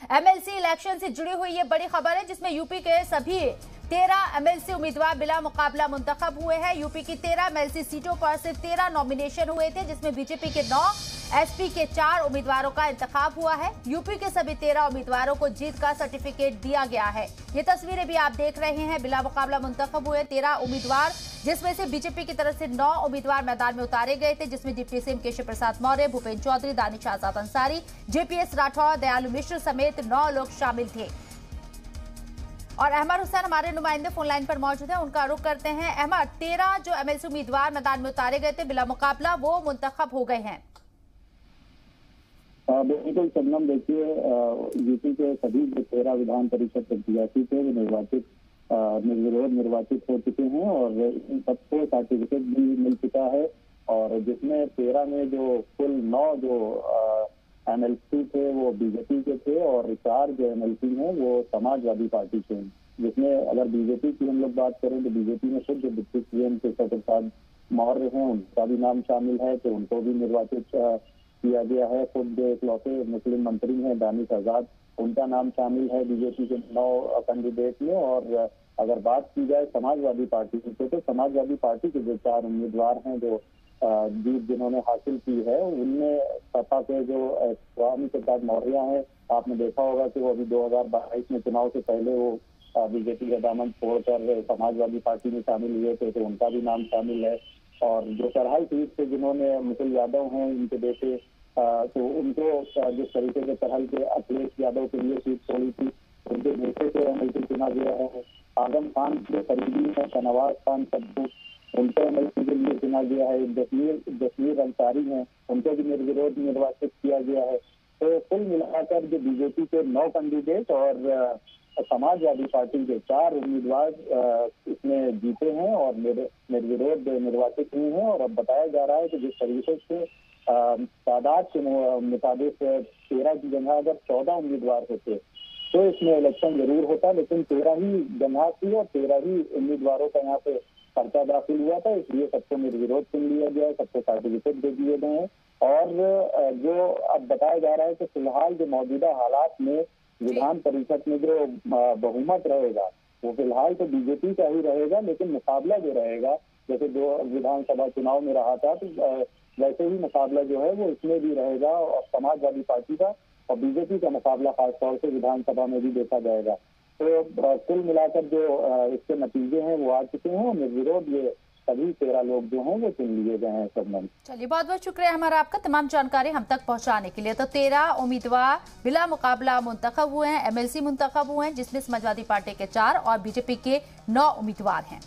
MLC election से जुड़ी हुई ये बड़ी खबर है, जिसमें यूपी के सभी 13 एमएलसी उम्मीदवार बिला मुकाबला मुंतखब हुए हैं। यूपी की 13 एमएलसी सीटों पर सिर्फ 13 नॉमिनेशन हुए थे, जिसमें बीजेपी के 9, एसपी के 4 उम्मीदवारों का इंतखाब हुआ है। यूपी के सभी 13 उम्मीदवारों को जीत का सर्टिफिकेट दिया गया है। ये तस्वीरें भी आप देख रहे हैं। बिला मुकाबला मुंतखब हुए 13 उम्मीदवार, जिसमें से बीजेपी की तरफ से 9 उम्मीदवार मैदान में उतारे गए थे, जिसमें डिप्टी सीएम केशव प्रसाद मौर्य, भूपेन्द्र चौधरी, दानिश आजाद अंसारी, जेपीएस राठौर, दयालु मिश्र समेत 9 लोग शामिल थे। और अहमद हुसैन हमारे नुमाइंदे फोन लाइन पर मौजूद हैं, उनका रुख करते हैं। अहमद, 13 जो एमएलसी उम्मीदवार मैदान में उतारे गए थे बिला मुकाबला, वो मुंतखब हो गए हैं। बिल्कुल शबनम, देखिए यूपी के सभी जो 13 विधान परिषद प्रत्याशी थे वो निर्विरोध निर्वाचित हो चुके हैं और इन सबको सर्टिफिकेट भी मिल चुका है। और जिसमें 13 में जो कुल 9 जो एमएलसी थे वो बीजेपी के थे और 4 जो एमएलसी हैं वो समाजवादी पार्टी के हैं। जिसमें अगर बीजेपी की हम लोग बात करें तो बीजेपी में खुद जो डिप्टी सीएम केशव प्रसाद मौर्य हैं उनका भी नाम शामिल है, तो उनको भी निर्वाचित किया गया है। खुद जो इकलौते मुस्लिम मंत्री हैं दानिश आजाद, उनका नाम शामिल है बीजेपी के 9 कैंडिडेट में। और अगर बात की जाए समाजवादी पार्टी की तो समाजवादी पार्टी के जो 4 उम्मीदवार हैं जो जीत जिन्होंने हासिल की है, उनमें सपा के जो स्वामी प्रसाद मौर्य हैं, आपने देखा होगा कि वो अभी 2022 में चुनाव से पहले वो बीजेपी का दामन छोड़कर समाजवादी पार्टी में शामिल हुए थे, तो उनका भी नाम शामिल है। और जो चढ़ाई सीट से जिन्होंने मुकुल यादव हैं इनके बेटे, तो उनको जिस तरीके से चढ़ाई के अखिलेश यादव के लिए सीट छोड़ी थी, उनके बेटे से एमएलसी चुना गया है। आजम खान के करीबी है शहनवाज खान सब्बू, उनको एमएलसी के लिए चुना गया है। जसवीर अंसारी हैं, उनको भी निर्विरोध निर्वाचित किया गया है। तो कुल मिलाकर जो बीजेपी के 9 कैंडिडेट और समाजवादी पार्टी के 4 उम्मीदवार इसमें जीते हैं और निर्विरोध निर्वाचित हुए हैं। और अब बताया जा रहा है कि जिस तरीके से तादाद के मुताबिक 13 की जगह अगर 14 उम्मीदवार होते तो इसमें इलेक्शन जरूर होता, लेकिन 13 ही जगह थी और 13 ही उम्मीदवारों का यहाँ पे पर्चा दाखिल हुआ था, इसलिए सबको निर्विरोध चुन लिया गया है, सबको सर्टिफिकेट दे दिए गए हैं। और जो अब बताया जा रहा है कि फिलहाल जो मौजूदा हालात में विधान परिषद में जो बहुमत रहेगा वो फिलहाल तो बीजेपी का ही रहेगा, लेकिन मुकाबला जो रहेगा जैसे 2 विधानसभा चुनाव में रहा था तो वैसे ही मुकाबला जो है वो इसमें भी रहेगा और समाजवादी पार्टी का और बीजेपी का मुकाबला खासतौर से विधानसभा में भी देखा जाएगा। तो कुल मिलाकर जो इसके नतीजे हैं वो आ चुके हैं और निर्विरोध ये सभी 13 लोग जो हैं वो चुन लिए गए हैं। सब चलिए, बहुत बहुत शुक्रिया हमारा आपका तमाम जानकारी हम तक पहुंचाने के लिए। तो 13 उम्मीदवार बिला मुकाबला मुंतखब हुए हैं, एमएलसी मुंतखब हुए हैं, जिसमें समाजवादी पार्टी के 4 और बीजेपी के 9 उम्मीदवार हैं।